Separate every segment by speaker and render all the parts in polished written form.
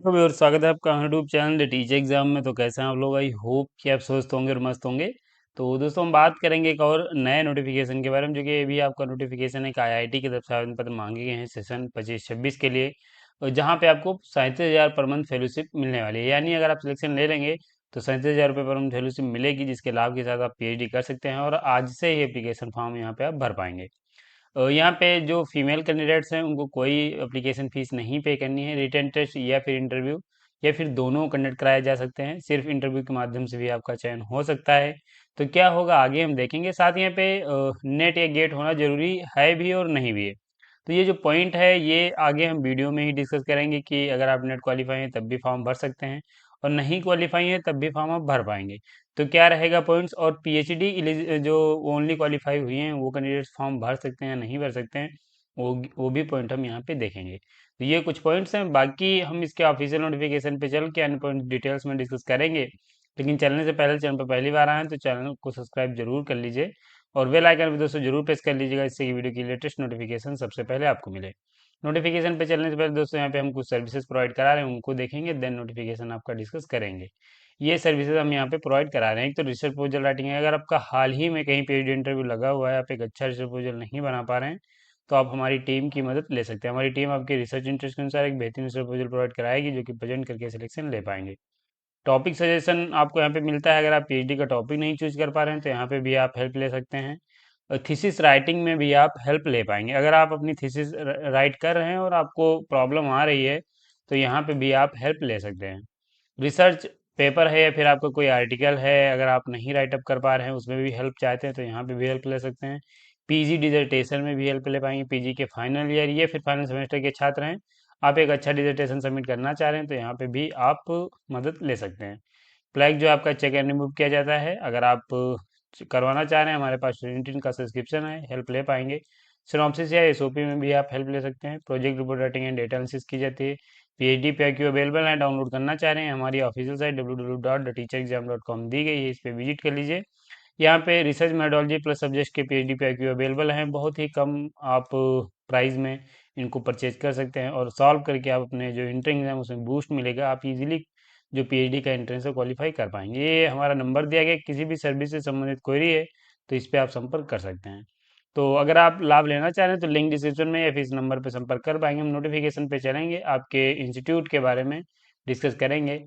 Speaker 1: तो और स्वागत है आपका YouTube channel the teacher exam में। तो कैसे हैं आप लोग? आई होप कि आप स्वस्थ होंगे और मस्त होंगे। तो दोस्तों हम बात करेंगे एक और नए नोटिफिकेशन के बारे में, जो कि अभी आपका नोटिफिकेशन एक आईआईटी की तरफ से आवेदन पत्र मांगे गए हैं सेशन 25-26 के लिए, और जहां पे आपको 37,000 पर मंथ फेलोशिप मिलने वाली है। यानी अगर आप सिलेक्शन ले लेंगे तो 37,000 रुपये पर मंथ फेलोशिप मिलेगी, जिसके लाभ के साथ आप पीएचडी कर सकते हैं और आज से ही एप्लीकेशन फॉर्म यहाँ पे आप भर पाएंगे। यहाँ पे जो फीमेल कैंडिडेट्स हैं उनको कोई एप्लीकेशन फीस नहीं पे करनी है। रिटन टेस्ट या फिर इंटरव्यू या फिर दोनों कंडक्ट कराए जा सकते हैं। सिर्फ इंटरव्यू के माध्यम से भी आपका चयन हो सकता है। तो क्या होगा आगे हम देखेंगे। साथ ही यहाँ पे नेट या गेट होना जरूरी है भी और नहीं भी है। तो ये जो पॉइंट है ये आगे हम वीडियो में ही डिस्कस करेंगे कि अगर आप नेट क्वालिफाई हैं तब भी फॉर्म भर सकते हैं, और नहीं क्वालिफाई हैं तब भी फॉर्म आप भर पाएंगे। तो क्या रहेगा पॉइंट्स, और पीएचडी जो ओनली क्वालिफाई हुई हैं वो कैंडिडेट्स फॉर्म भर सकते हैं या नहीं भर सकते हैं, वो भी पॉइंट हम यहाँ पे देखेंगे। तो ये कुछ पॉइंट्स हैं, बाकी हम इसके ऑफिशियल नोटिफिकेशन पे चल के अन्य पॉइंट डिटेल्स में डिस्कस करेंगे। लेकिन चलने से पहले चैनल पर पहली बार आए हैं तो चैनल को सब्सक्राइब जरूर कर लीजिए, और बेल आइकन भी दोस्तों जरूर प्रेस कर लीजिएगा, इससे कि वीडियो की लेटेस्ट नोटिफिकेशन सबसे पहले आपको मिले। नोटिफिकेशन पे चलने से पहले दोस्तों यहाँ पे हम कुछ सर्विसेज प्रोवाइड करा रहे हैं, उनको देखेंगे, देन नोटिफिकेशन आपका डिस्कस करेंगे। ये सर्विसेज हम यहाँ पे प्रोवाइड करा रहे हैं। एक तो रिसर्च प्रपोजल राइटिंग है। अगर आपका हाल ही में कहीं पीएचडी इंटरव्यू लगा हुआ है, आप एक अच्छा रिसर्च प्रपोजल नहीं बना पा रहे हैं, तो आप हमारी टीम की मदद ले सकते हैं। हमारी टीम आपके रिसर्च इंटरेस्ट के अनुसार एक बेहतरीन रिसर्च प्रपोजल प्रोवाइड कराएगी, जो कि प्रेजेंट करके सिलेक्शन ले पाएंगे। टॉपिक सजेशन आपको यहाँ पे मिलता है। अगर आप पीएचडी का टॉपिक नहीं चूज कर पा रहे हैं तो यहाँ पे भी आप हेल्प ले सकते हैं। और थीसिस राइटिंग में भी आप हेल्प ले पाएंगे। अगर आप अपनी थीसिस राइट कर रहे हैं और आपको प्रॉब्लम आ रही है तो यहाँ पे भी आप हेल्प ले सकते हैं। रिसर्च पेपर है या फिर आपका कोई आर्टिकल है, अगर आप नहीं राइटअप कर पा रहे हैं, उसमें भी हेल्प चाहते हैं तो यहाँ पे भी हेल्प ले सकते हैं। पीजी डिजर्टेशन में भी हेल्प ले पाएंगे। पीजी के फाइनल ईयर या फिर फाइनल सेमेस्टर के छात्र हैं, आप एक अच्छा डिजर्टेशन सबमिट करना चाह रहे हैं तो यहाँ पे भी आप मदद ले सकते हैं। फ्लैग जो आपका चेक एंड रिमूव किया जाता है, अगर आप करवाना चाह रहे हैं, हमारे पास लिंक्डइन का सब्सक्रिप्शन है, हेल्प ले पाएंगे। सिनॉप्सिस या एसओपी में भी आप हेल्प ले सकते हैं। Project report writing and data analysis की जाती है। पीएचडी पैक्यू अवेलेबल है, डाउनलोड करना चाह रहे हैं, हमारी ऑफिशियल साइट www.theteacherexam.com दी गई है, इस पे विजिट कर लीजिए। यहाँ पे रिसर्च मेथोडोलॉजी प्लस सब्जेक्ट के पीएचडी पैक्यू अवेलेबल हैं, बहुत ही कम आप प्राइस में इनको परचेज कर सकते हैं, और सॉल्व करके आप अपने जो इंटर एग्जाम उसमें बूस्ट मिलेगा, आप इजीली जो पीएचडी का एंट्रेंस है क्वालिफाई कर पाएंगे। ये हमारा नंबर दिया गया है, किसी भी सर्विस से संबंधित क्वेरी है तो इस पे आप संपर्क कर सकते हैं। तो अगर आप लाभ लेना चाह रहे हैं तो लिंक डिस्क्रिप्शन में या फिर इस नंबर पे संपर्क कर पाएंगे। हम नोटिफिकेशन पे चलेंगे, आपके इंस्टीट्यूट के बारे में डिस्कस करेंगे।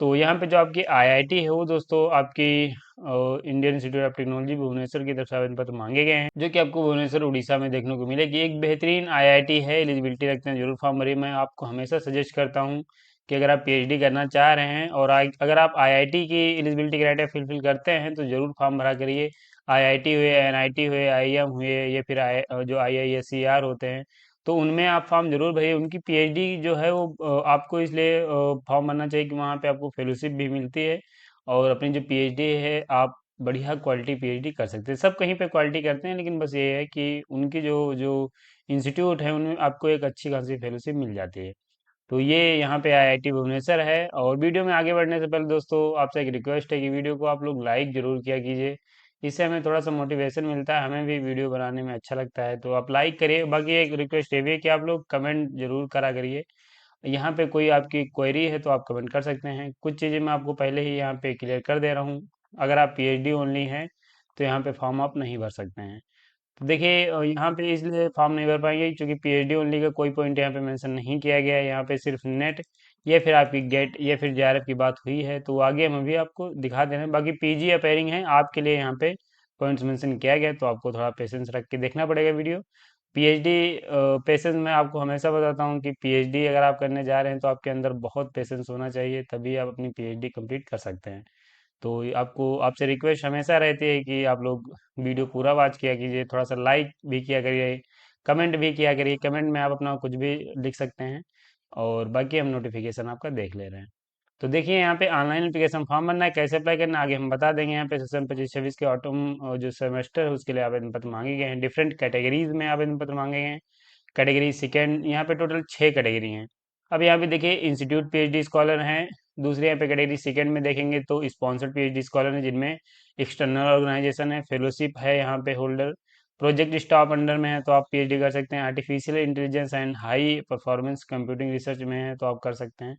Speaker 1: तो यहाँ पे जो आपकी आईआईटी है वो दोस्तों आपकी Indian Institute of Technology Bhubaneswar की तरफ से आवेदन पत्र मांगे गए हैं, जो कि आपको भुवनेश्वर उड़ीसा में देखने को मिलेगी। एक बेहतरीन आईआईटी है, एलिजिबिलिटी रखते हैं, जरूर फॉर्म भरिए। मैं आपको हमेशा सजेस्ट करता हूँ कि अगर आप पीएचडी करना चाह रहे हैं और अगर आप आईआईटी की एलिजिबिलिटी क्राइटेरिया फिलफिल करते हैं तो जरूर फॉर्म भरा करिए। आईआईटी हुए, एनआईटी हुए, आईएम हुए, या फिर जो आईआईएससीआर होते हैं, तो उनमें आप फॉर्म जरूर भरिए। उनकी पीएचडी जो है वो आपको इसलिए फॉर्म भरना चाहिए कि वहाँ पे आपको फेलोशिप भी मिलती है, और अपनी जो पीएचडी है आप बढ़िया क्वालिटी पीएचडी कर सकते हैं। सब कहीं पे क्वालिटी करते हैं, लेकिन बस ये है कि उनकी जो जो इंस्टीट्यूट है उनमें आपको एक अच्छी खासी फेलोशिप मिल जाती है। तो ये यहाँ पे आईआईटी भुवनेश्वर है। और वीडियो में आगे बढ़ने से पहले दोस्तों आपसे एक रिक्वेस्ट है कि वीडियो को आप लोग लाइक जरूर किया कीजिए। इससे हमें थोड़ा सा मोटिवेशन मिलता है, हमें भी वीडियो बनाने में अच्छा लगता है, तो आप लाइक करिए। बाकी एक रिक्वेस्ट ये भी है कि आप लोग कमेंट जरूर करा करिए। यहाँ पे कोई आपकी क्वेरी है तो आप कमेंट कर सकते हैं। कुछ चीज़ें मैं आपको पहले ही यहाँ पे क्लियर कर दे रहा हूँ। अगर आप पीएचडी ओनली हैं तो यहाँ पे फॉर्म आप नहीं भर सकते हैं। तो देखिए यहाँ पे इसलिए फॉर्म नहीं भर पाएंगे क्योंकि पीएचडी ओनली का कोई पॉइंट यहाँ पे मेंशन नहीं किया गया है। यहाँ पे सिर्फ नेट या फिर आपकी गेट या फिर जेआरएफ की बात हुई है, तो आगे हम अभी आपको दिखा दे रहे हैं। बाकी पीजी अपेयरिंग है आपके लिए, यहाँ पे पॉइंट्स मेंशन किया गया है, तो आपको थोड़ा पेशेंस रख के देखना पड़ेगा वीडियो। पीएचडी पेशेंस मैं आपको हमेशा बताता हूँ कि पीएचडी अगर आप करने जा रहे हैं तो आपके अंदर बहुत पेशेंस होना चाहिए, तभी आप अपनी पीएचडी कंप्लीट कर सकते हैं। तो ये आपको आपसे रिक्वेस्ट हमेशा रहती है कि आप लोग वीडियो पूरा वॉच किया कीजिए, थोड़ा सा लाइक भी किया करिए, कमेंट भी किया करिए। कमेंट में आप अपना कुछ भी लिख सकते हैं, और बाकी हम नोटिफिकेशन आपका देख ले रहे हैं। तो देखिए यहाँ पे ऑनलाइन एप्लीकेशन फॉर्म भरना है, कैसे अप्लाई करना है आगे हम बता देंगे। यहाँ पे सेशन 25-26 के ऑटम जो सेमेस्टर है उसके लिए आवेदन पत्र मांगे गए हैं। डिफरेंट कैटेगरीज में आवेदन पत्र मांगे गए हैं। कैटेगरी सेकेंड, यहाँ पे टोटल 6 कैटेगरी हैं। अब यहाँ पे देखिए इंस्टीट्यूट पीएचडी स्कॉलर हैं। दूसरे यहाँ पे कैटेगरी सेकेंड में देखेंगे तो स्पॉन्सर्ड पीएचडी स्कॉलर हैं, जिनमें एक्सटर्नल ऑर्गेनाइजेशन है, फेलोशिप है यहाँ पे होल्डर, प्रोजेक्ट स्टाफ अंडर में है तो आप पीएचडी कर सकते हैं। Artificial intelligence and high performance computing research में है तो आप कर सकते हैं।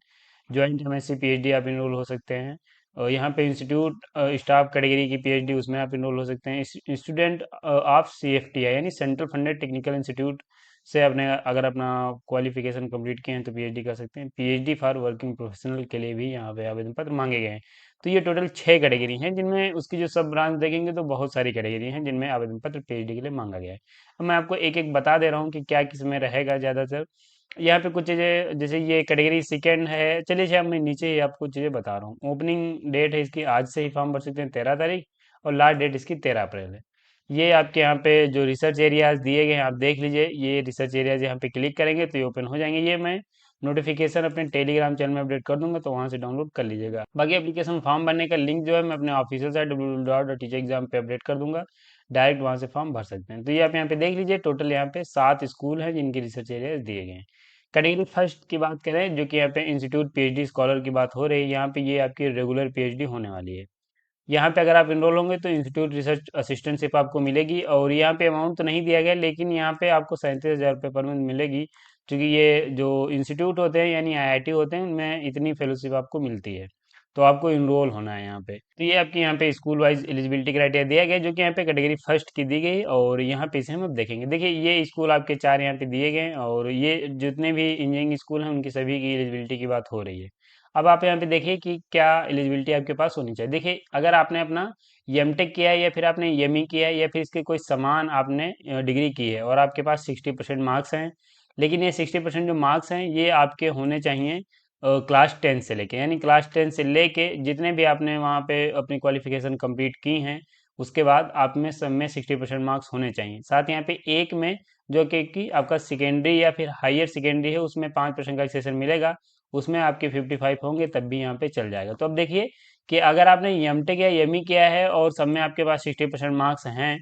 Speaker 1: ज्वाइंट एमएससी पीएचडी आप इनरोल हो सकते हैं। और यहाँ पे इंस्टीट्यूट स्टाफ कैटेगरी की पीएचडी उसमें आप इनरोल हो सकते हैं। स्टूडेंट ऑफ सीएफटीआई यानी सेंट्रल फंडेड टेक्निकल इंस्टीट्यूट से अपने अगर अपना क्वालिफिकेशन कंप्लीट किए हैं तो पीएचडी कर सकते हैं। पीएचडी फॉर वर्किंग प्रोफेशनल के लिए भी यहाँ पे आवेदन पत्र मांगे गए हैं। तो ये टोटल 6 कैटेगरी हैं, जिनमें उसकी जो सब ब्रांच देखेंगे तो बहुत सारी कैटेगरी हैं जिनमें आवेदन पत्र पीएचडी के लिए मांगा गया है। अब मैं आपको एक एक बता दे रहा हूँ कि क्या किस में रहेगा ज़्यादातर। यहाँ पे कुछ चीज़ें, जैसे ये कैटेगरी सेकेंड है, चलिए अच्छा मैं नीचे ही आपको चीज़ें बता रहा हूँ। ओपनिंग डेट है इसकी, आज से ही फॉर्म भर सकते हैं 13 तारीख, और लास्ट डेट इसकी 13 अप्रैल है। ये आपके यहाँ पे जो रिसर्च एरियाज दिए गए हैं आप देख लीजिए, ये रिसर्च एरियाज यहाँ पे क्लिक करेंगे तो ये ओपन हो जाएंगे। ये मैं नोटिफिकेशन अपने टेलीग्राम चैनल में अपडेट कर दूंगा, तो वहाँ से डाउनलोड कर लीजिएगा। बाकी एप्लीकेशन फॉर्म भरने का लिंक जो है मैं अपने ऑफिशियल साइट www.teacherexam पे अपडेट कर दूंगा, डायरेक्ट वहाँ से फॉर्म भर सकते हैं। तो ये आप यहाँ पे देख लीजिए, टोटल यहाँ पे 7 स्कूल हैं जिनकी रिसर्च एरियाज दिए गए हैं। कैटेगरी फर्स्ट की बात करें, जो कि यहाँ पे इंस्टीट्यूट पीएचडी स्कॉलर की बात हो रही है, यहाँ पे ये आपकी रेगुलर पीएचडी होने वाली है। यहाँ पे अगर आप इनरोल होंगे तो इंस्टीट्यूट रिसर्च असिस्टेंटशिप आपको मिलेगी, और यहाँ पे अमाउंट तो नहीं दिया गया, लेकिन यहाँ पे आपको 37,000 रुपये पर मंथ मिलेगी, क्योंकि ये जो इंस्टीट्यूट होते हैं यानी आईआईटी होते हैं उनमें इतनी फेलोशिप आपको मिलती है। तो आपको इनरोल होना है यहाँ पे। तो ये आपकी यहाँ पे स्कूल वाइज एलिजिबिलिटी क्राइटेरिया दिया गया है, जो कि यहाँ पे कैटेगरी फर्स्ट की दी गई, और यहाँ पे इसे हम अब देखेंगे। देखिए ये स्कूल आपके 4 यहाँ पे दिए गए हैं, और ये जितने भी इंजीनियरिंग स्कूल हैं उनकी सभी की एलिजिबिलिटी की बात हो रही है। अब आप यहाँ पे देखिए कि क्या एलिजिबिलिटी आपके पास होनी चाहिए। देखिए अगर आपने अपना एमटेक किया है, या फिर आपने एमई किया है, या फिर इसके कोई समान आपने डिग्री की है, और आपके पास 60% मार्क्स हैं, लेकिन ये 60% जो मार्क्स हैं ये आपके होने चाहिए क्लास 10 से लेके, यानी क्लास 10 से लेके जितने भी आपने वहाँ पे अपनी क्वालिफिकेशन कंप्लीट की हैं, उसके बाद आप में सब में 60% मार्क्स होने चाहिए। साथ यहाँ पे एक में जो कि आपका सेकेंडरी या फिर हायर सेकेंडरी है, उसमें 5% का एक्सेशन मिलेगा, उसमें आपके 55 होंगे तब भी यहाँ पे चल जाएगा। तो अब देखिए कि अगर आपने एमटेक या एमई किया है और सब में आपके पास 60% मार्क्स हैं,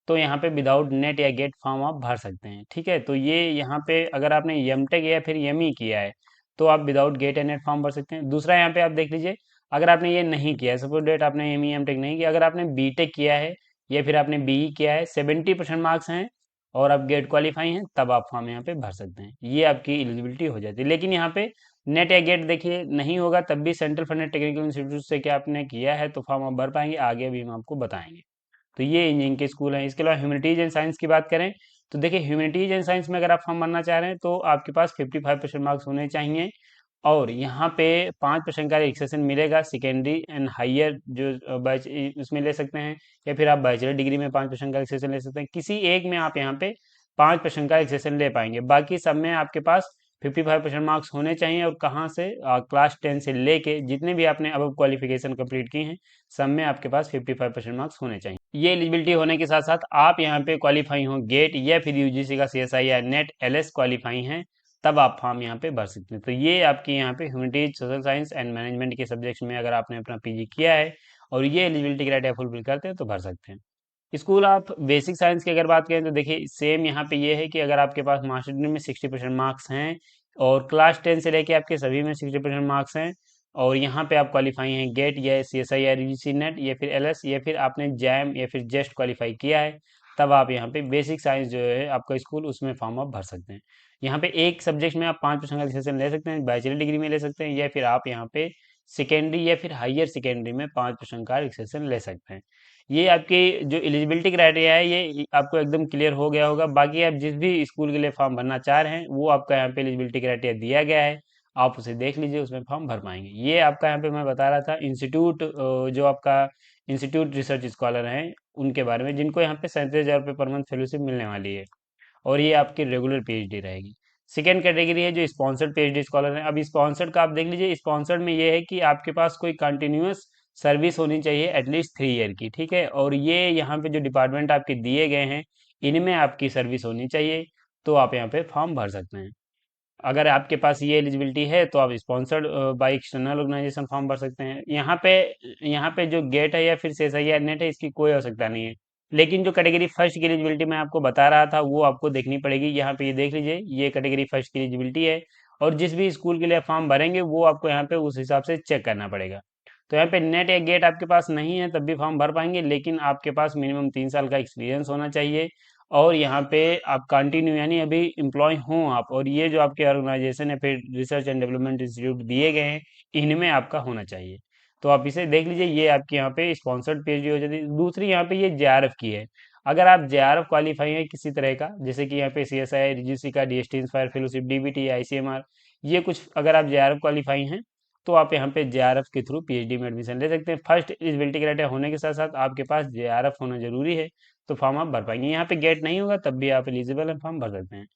Speaker 1: तो यहाँ पे विदाउट नेट या गेट फॉर्म आप भर सकते हैं। ठीक है, तो ये यहाँ पे अगर आपने एमटेक या फिर एमई किया है तो आप without GATE and NET form भर सकते हैं। दूसरा यहाँ पे आप देख लीजिए, अगर आपने ये नहीं किया है, सपोज डेट आपने एमई एमटेक नहीं किया, अगर आपने बीटेक किया है या फिर आपने बीई किया है, 70% मार्क्स हैं और आप गेट क्वालिफाई हैं, तब आप फॉर्म यहाँ पे भर सकते हैं। ये आपकी एलिजिबिलिटी हो जाती है। लेकिन यहाँ पे नेट या गेट देखिए नहीं होगा, तब भी सेंट्रल फंडेड टेक्निकल इंस्टीट्यूट से क्या आपने किया है तो फॉर्म आप भर पाएंगे, आगे भी हम आपको बताएंगे। तो ये इंजीनियरिंग के स्कूल हैं। इसके अलावा ह्यूमैनिटीज एंड साइंस की बात करें तो देखिए ह्यूमैनिटीज एंड साइंस में अगर आप फॉर्म भरना चाह रहे हैं तो आपके पास 55% मार्क्स होने चाहिए, और यहाँ पे 5% का रिलैक्सेशन मिलेगा सेकेंडरी एंड हायर जो बैच उसमें ले सकते हैं, या फिर आप बैचलर डिग्री में 5% का रिलैक्सेशन ले सकते हैं। किसी एक में आप यहाँ पे 5% का रिलैक्सेशन ले पाएंगे, बाकी सब में आपके पास 55% मार्क्स होने चाहिए। और कहाँ से क्लास 10 से लेके जितने भी आपने अब क्वालिफिकेशन कंप्लीट की हैं, सब में आपके पास 55% मार्क्स होने चाहिए। ये एलिजिबिलिटी होने के साथ साथ आप यहाँ पे क्वालिफाई हो गेट या फिर यूजीसी का सीएसआई या नेट एलएस क्वालिफाई हैं, तब आप फॉर्म यहाँ पे भर सकते हैं। तो ये आपके यहाँ पे humanities social science and management के सब्जेक्ट्स में अगर आपने अपना पीजी किया है और ये एलिजिबिलिटी क्राइटेरिया फुलफिल करते हैं तो भर सकते हैं। स्कूल आप बेसिक साइंस की अगर बात करें तो देखिए सेम यहाँ पे ये है कि अगर आपके पास मास्टर डिग्री में 60% मार्क्स हैं और क्लास 10 से लेके आपके सभी में 60% मार्क्स हैं, और यहाँ पे आप क्वालिफाई हैं गेट या सीएसआई या यूजीसी नेट या फिर एलएस या फिर आपने जैम या फिर जेस्ट क्वालिफाई किया है, तब आप यहाँ पे बेसिक साइंस जो है आपका स्कूल उसमें फॉर्म आप भर सकते हैं। यहाँ पे एक सब्जेक्ट में आप 5% का सेशन ले सकते हैं, बैचलर डिग्री में ले सकते हैं, या फिर आप यहाँ पे सेकेंडरी या फिर हायर सेकेंडरी में 5% का सेशन ले सकते हैं। ये आपकी जो एलिजिबिलिटी क्राइटेरिया है ये आपको एकदम क्लियर हो गया होगा। बाकी आप जिस भी स्कूल के लिए फॉर्म भरना चाह रहे हैं वो आपका यहाँ पे एलिजिबिलिटी क्राइटेरिया दिया गया है, आप उसे देख लीजिए, उसमें फॉर्म भर पाएंगे। ये आपका यहाँ पे मैं बता रहा था इंस्टीट्यूट, जो आपका इंस्टीट्यूट रिसर्च स्कॉलर हैं उनके बारे में, जिनको यहाँ पे 37,000 रुपये पर मंथ फेलोशिप मिलने वाली है, और ये आपकी रेगुलर पीएचडी रहेगी। सेकेंड कैटेगरी है जो स्पॉन्सर्ड पीएचडी स्कॉलर है। अब स्पॉन्सर्ड का आप देख लीजिए, स्पॉन्सर्ड में ये है कि आपके पास कोई कंटिन्यूअस सर्विस होनी चाहिए एटलीस्ट 3 ईयर की। ठीक है, और ये यहाँ पे जो डिपार्टमेंट आपके दिए गए हैं इनमें आपकी सर्विस होनी चाहिए, तो आप यहाँ पे फॉर्म भर सकते हैं। अगर आपके पास ये एलिजिबिलिटी है तो आप sponsored by external organisation form भर सकते हैं। यहाँ पे जो गेट है या फिर सीएसआई या नेट है इसकी कोई आवश्यकता नहीं है। लेकिन जो कैटेगरी फर्स्ट की एलिजिबिलिटी मैं आपको बता रहा था वो आपको देखनी पड़ेगी। यहाँ पे ये देख लीजिए, ये कैटेगरी फर्स्ट की एलिजिबिलिटी है, और जिस भी स्कूल के लिए फॉर्म भरेंगे वो आपको यहाँ पे उस हिसाब से चेक करना पड़ेगा। तो यहाँ पे नेट या गेट आपके पास नहीं है तब भी फॉर्म भर पाएंगे, लेकिन आपके पास मिनिमम 3 साल का एक्सपीरियंस होना चाहिए, और यहाँ पे आप कंटिन्यू यानी अभी एम्प्लॉय हों आप, और ये जो आपके ऑर्गेनाइजेशन है फिर रिसर्च एंड डेवलपमेंट इंस्टीट्यूट दिए गए हैं, इनमें आपका होना चाहिए। तो आप इसे देख लीजिए, ये आपके यहाँ पे स्पॉन्सर्ड पीएचडी हो जाती है। दूसरी यहाँ पे ये जेआरएफ की है। अगर आप जेआरएफ क्वालिफाई है किसी तरह का, जैसे कि यहाँ पे सीएसआई, यूजीसी का, DST inspire fellowship, DBT, ICMR, ये कुछ अगर आप जेआरएफ क्वालिफाई हैं तो आप यहाँ पे जेआरएफ के थ्रू पीएचडी में एडमिशन ले सकते हैं। फर्स्ट एलिजिबिलिटी क्राइटेरिया होने के साथ साथ आपके पास जेआरएफ होना जरूरी है, तो फॉर्म आप भर पाएंगे। यहाँ पे गेट नहीं होगा तब भी आप एलिजिबल हैं, फॉर्म भर सकते हैं।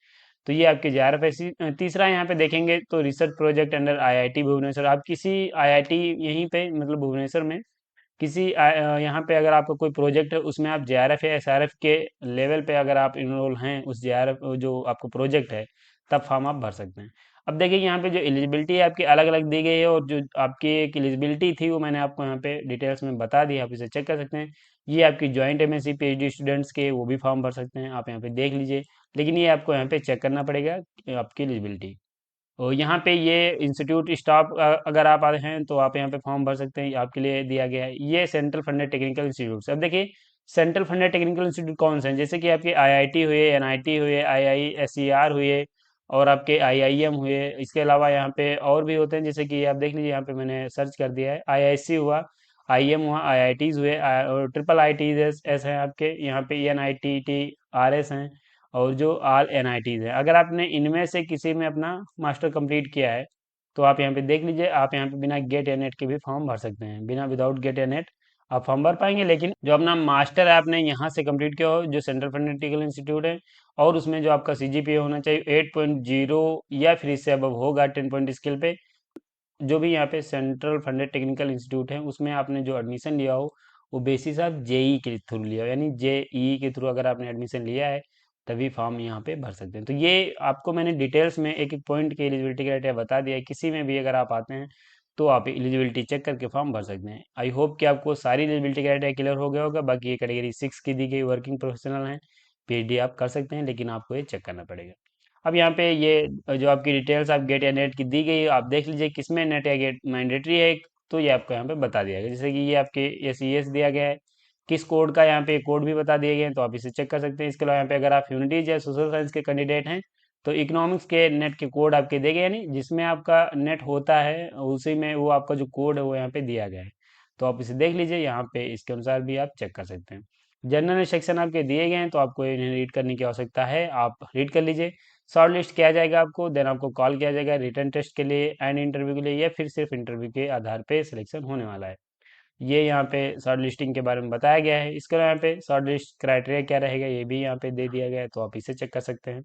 Speaker 1: तो ये आपके जेआरएफ है। तीसरा यहाँ पे देखेंगे तो research project under IIT Bhubaneswar, आप किसी आईआईटी यहीं पे मतलब भुवनेश्वर में किसी यहाँ पे अगर आपका कोई प्रोजेक्ट है उसमें आप जेआरएफ या एसआरएफ के लेवल पे अगर आप इनरोल हैं उस जेआरएफ जो आपको प्रोजेक्ट है, तब फॉर्म आप भर सकते हैं। अब देखिए यहाँ पे जो एलिजिबिलिटी है आपकी अलग अलग दी गई है, और जो आपकी एक एलिजिबिलिटी थी वो मैंने आपको यहाँ पे डिटेल्स में बता दी, आप इसे चेक कर सकते हैं। ये आपकी ज्वाइंट एमएससी पीएचडी स्टूडेंट्स के वो भी फॉर्म भर सकते हैं, आप यहाँ पे देख लीजिए। लेकिन ये आपको यहाँ पे चेक करना पड़ेगा आपकी एलिजिबिलिटी। और यहाँ पे ये इंस्टीट्यूट स्टाफ अगर आप आए हैं तो आप यहाँ पे फॉर्म भर सकते हैं, आपके लिए दिया गया है। ये सेंट्रल फंडेड टेक्निकल इंस्टीट्यूट। अब देखिए सेंट्रल फंडेड टेक्निकल इंस्टीट्यूट कौन से हैं, जैसे कि आपके आईआईटी हुए, एनआईटी हुए, आईआईएसईआर हुए, और आपके आईआईएम हुए। इसके अलावा यहाँ पे और भी होते हैं, जैसे कि आप देख लीजिए यहाँ पे मैंने सर्च कर दिया है, आईआईसी हुआ, आईएम हुआ, आईआईटीज हुए, और ट्रिपल आईटीज एस हैं आपके यहाँ पे, एनआईटीटी, आरएस हैं, और जो आल एनआईटीज हैं। अगर आपने इनमें से किसी में अपना मास्टर कंप्लीट किया है तो आप यहाँ पे देख लीजिए, आप यहाँ पे बिना गेट या नेट के भी फॉर्म भर सकते हैं। बिना विदाउट गेट या नेट आप फॉर्म भर पाएंगे, लेकिन जो अपना मास्टर है आपने यहाँ से कंप्लीट किया हो, जो सेंट्रल फंडेड इंस्टीट्यूट है, और उसमें जो आपका सीजीपीए होना चाहिए 8.0 या फिर इससे अब होगा 10 पॉइंट स्केल पे। जो भी यहाँ पे सेंट्रल फंडेड टेक्निकल इंस्टीट्यूट है उसमें आपने जो एडमिशन लिया हो वो बेसिस आप जेई के थ्रू लिया हो, यानी जेई के थ्रू अगर आपने एडमिशन लिया है तभी फॉर्म यहाँ पे भर सकते हैं। तो ये आपको मैंने डिटेल्स में एक एक पॉइंट की एलिजिबिलिटी क्राइटेरिया बता दिया है। किसी में भी अगर आप आते हैं तो आप एलिजिबिलिटी चेक करके फॉर्म भर सकते हैं। आई होप कि आपको सारी एलिजिबिलिटी क्राइटेरिया क्लियर हो गया होगा। बाकी ये कैटेगरी 6 की दी गई वर्किंग प्रोफेशनल हैं, पीएचडी आप कर सकते हैं, लेकिन आपको ये चेक करना पड़ेगा। अब यहाँ पे ये जो आपकी डिटेल्स आप गेट या नेट की दी गई है, आप देख लीजिए किसमें नेट या गेट मैंडेटरी है, तो ये आपको यहाँ पे बता दिया गया। जैसे कि ये आपके एस दिया गया है, किस कोड का यहाँ पे कोड भी बता दिए गए हैं, तो आप इसे चेक कर सकते हैं। इसके अलावा यहाँ पे अगर आप ह्यूमैनिटीज या सोशल साइंस के कैंडिडेट हैं तो इकोनॉमिक्स के नेट के कोड आपके दिए गए हैं, नहीं जिसमें आपका नेट होता है उसी में वो आपका जो कोड है वो यहाँ पे दिया गया है। तो आप इसे देख लीजिए, यहाँ पे इसके अनुसार भी आप चेक कर सकते हैं। जनरल सेक्शन आपके दिए गए हैं तो आपको इन्हें रीड करने की आवश्यकता है, आप रीड कर लीजिए। शॉर्ट लिस्ट किया जाएगा आपको, देन आपको कॉल किया जाएगा रिटर्न टेस्ट के लिए एंड इंटरव्यू के लिए, या फिर सिर्फ इंटरव्यू के आधार पे सिलेक्शन होने वाला है। ये यहाँ पे शॉर्ट लिस्टिंग के बारे में बताया गया है। इसके अलावा यहाँ पे शॉर्ट लिस्ट क्राइटेरिया क्या रहेगा ये भी यहाँ पे दे दिया गया है, तो आप इसे चेक कर सकते हैं।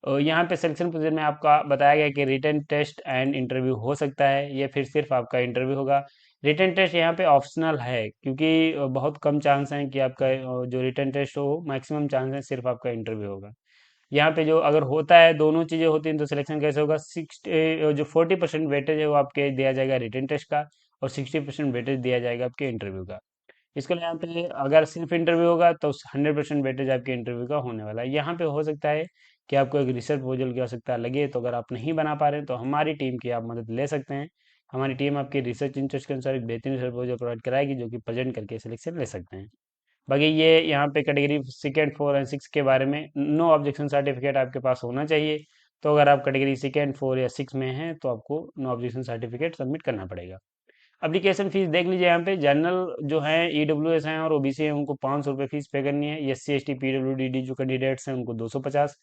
Speaker 1: और यहाँ पे सिलेक्शन प्रोसीजर में आपका बताया गया है कि रिटर्न टेस्ट एंड इंटरव्यू हो सकता है, या फिर सिर्फ आपका इंटरव्यू होगा। रिटर्न टेस्ट यहाँ पे ऑप्शनल है, क्योंकि बहुत कम चांस हैं कि आपका जो रिटर्न टेस्ट हो, मैक्सिमम चांस है सिर्फ आपका इंटरव्यू होगा। यहाँ पे जो अगर होता है दोनों चीज़ें होती हैं तो सिलेक्शन कैसे होगा, 60 जो 40% वेटेज है वो आपके दिया जाएगा रिटर्न टेस्ट का, और 60% वेटेज दिया जाएगा आपके इंटरव्यू का। इसके लिए यहाँ पे अगर सिर्फ इंटरव्यू होगा तो 100% वेटेज आपके इंटरव्यू का होने वाला है। यहाँ पे हो सकता है कि आपको एक रिसर्च प्रपोजल की आवश्यकता लगे, तो अगर आप नहीं बना पा रहे हैं तो हमारी टीम की आप मदद ले सकते हैं। हमारी टीम आपकी रिसर्च इंटरेस्ट के अनुसार एक बेहतरीन रिसर्च प्रपोजल प्रोवाइड कराएगी, जो कि प्रेजेंट करके सिलेक्शन ले सकते हैं। बाकी ये यहाँ पे कैटेगरी सेकेंड 4 एंड 6 के बारे में नो ऑब्जेक्शन सर्टिफिकेट आपके पास होना चाहिए। तो अगर आप कैटेगरी सेकेंड 4 या 6 में हैं तो आपको नो ऑब्जेक्शन सर्टिफिकेट सबमिट करना पड़ेगा। एप्लीकेशन फीस देख लीजिए, यहाँ पे जनरल जो है ईडब्ल्यूएस हैं और ओबीसी हैं उनको 500 रुपये फीस पे करनी है। एस सी एस टी पीडब्ल्यूडी जो कैंडिडेट्स हैं उनको 250,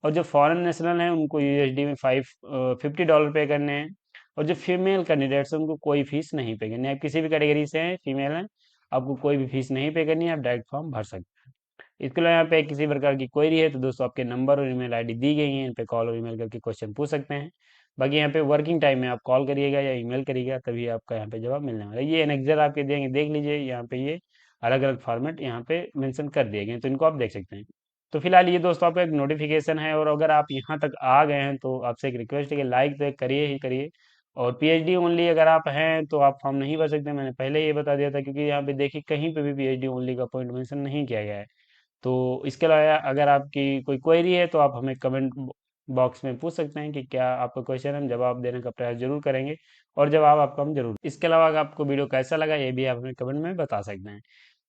Speaker 1: और जो फॉरेन नेशनल हैं उनको यूएसडी में $50 पे करने हैं। और जो फीमेल कैंडिडेट्स हैं उनको कोई फीस नहीं पे करनी है। आप किसी भी कैटेगरी से हैं, फीमेल हैं, आपको कोई भी फीस नहीं पे करनी है, आप डायरेक्ट फॉर्म भर सकते हैं। इसके अलावा यहाँ पे किसी प्रकार की क्वेरी है तो दोस्तों आपके नंबर और ईमेल आईडी दी गई है, इन पे कॉल और ईमेल करके क्वेश्चन पूछ सकते हैं। बाकी यहाँ पे वर्किंग टाइम में आप कॉल करिएगा या ईमेल करिएगा, तभी आपका यहाँ पे जवाब मिलने वाला है। ये एनेक्जर आपके देंगे, देख लीजिए यहाँ पे ये अलग अलग फॉर्मेट यहाँ पे मेंशन कर दिए गए हैं, तो इनको आप देख सकते हैं। तो फिलहाल ये दोस्तों आपका एक नोटिफिकेशन है, और अगर आप यहाँ तक आ गए हैं तो आपसे एक रिक्वेस्ट है कि लाइक तो एक करिए ही करिए। और पीएचडी ओनली अगर आप हैं तो आप फॉर्म नहीं भर सकते, मैंने पहले ये बता दिया था, क्योंकि यहाँ पे देखिए कहीं पे भी पीएचडी ओनली का पॉइंट मेंशन नहीं किया गया है। तो इसके अलावा अगर आपकी कोई क्वेरी है तो आप हमें कमेंट बॉक्स में पूछ सकते हैं कि क्या आपका क्वेश्चन, हम जवाब देने का प्रयास जरूर करेंगे, और जवाब आपको हम जरूर। इसके अलावा अगर आपको वीडियो कैसा लगा ये भी आप हमें कमेंट में बता सकते हैं।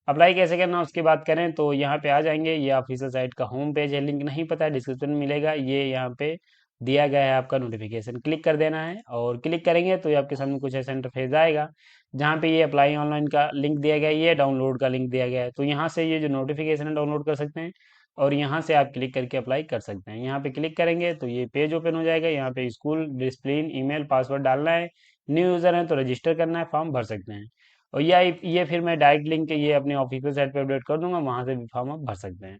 Speaker 1: अप्लाई कैसे करना उसकी बात करें तो यहाँ पे आ जाएंगे, ये ऑफिशियल साइट का होम पेज है, लिंक नहीं पता है डिस्क्रिप्शन में मिलेगा, ये यहाँ पे दिया गया है आपका नोटिफिकेशन, क्लिक कर देना है। और क्लिक करेंगे तो ये आपके सामने कुछ ऐसा इंटरफेस आएगा, जहाँ पे ये अप्लाई ऑनलाइन का लिंक दिया गया है, ये डाउनलोड का लिंक दिया गया है। तो यहाँ से ये जो नोटिफिकेशन है डाउनलोड कर सकते हैं, और यहाँ से आप क्लिक करके अप्लाई कर सकते हैं। यहाँ पे क्लिक करेंगे तो ये पेज ओपन हो जाएगा, यहाँ पे स्कूल डिसिप्लिन ईमेल पासवर्ड डालना है, न्यू यूज़र है तो रजिस्टर करना है, फॉर्म भर सकते हैं। और ये फिर मैं डायरेक्ट लिंक ये अपने ऑफिशियल साइट पे अपडेट कर दूंगा, वहां से भी फॉर्म आप भर सकते हैं।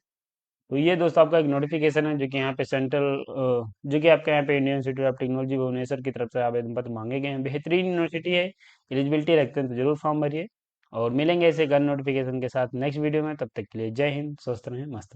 Speaker 1: तो ये दोस्तों आपका एक नोटिफिकेशन है जो कि यहाँ पे सेंट्रल जो कि आपके यहाँ पे Indian Institute of Technology Bhubaneswar की तरफ से आवेदन पत्र मांगे गए हैं। बेहतरीन यूनिवर्सिटी है, एलिजिबिलिटी रखते हैं तो जरूर फॉर्म भरिए। और मिलेंगे ऐसे एक नोटिफिकेशन के साथ नेक्स्ट वीडियो में, तब तक के लिए जय हिंद, स्वस्थ रहें, मस्त रहें।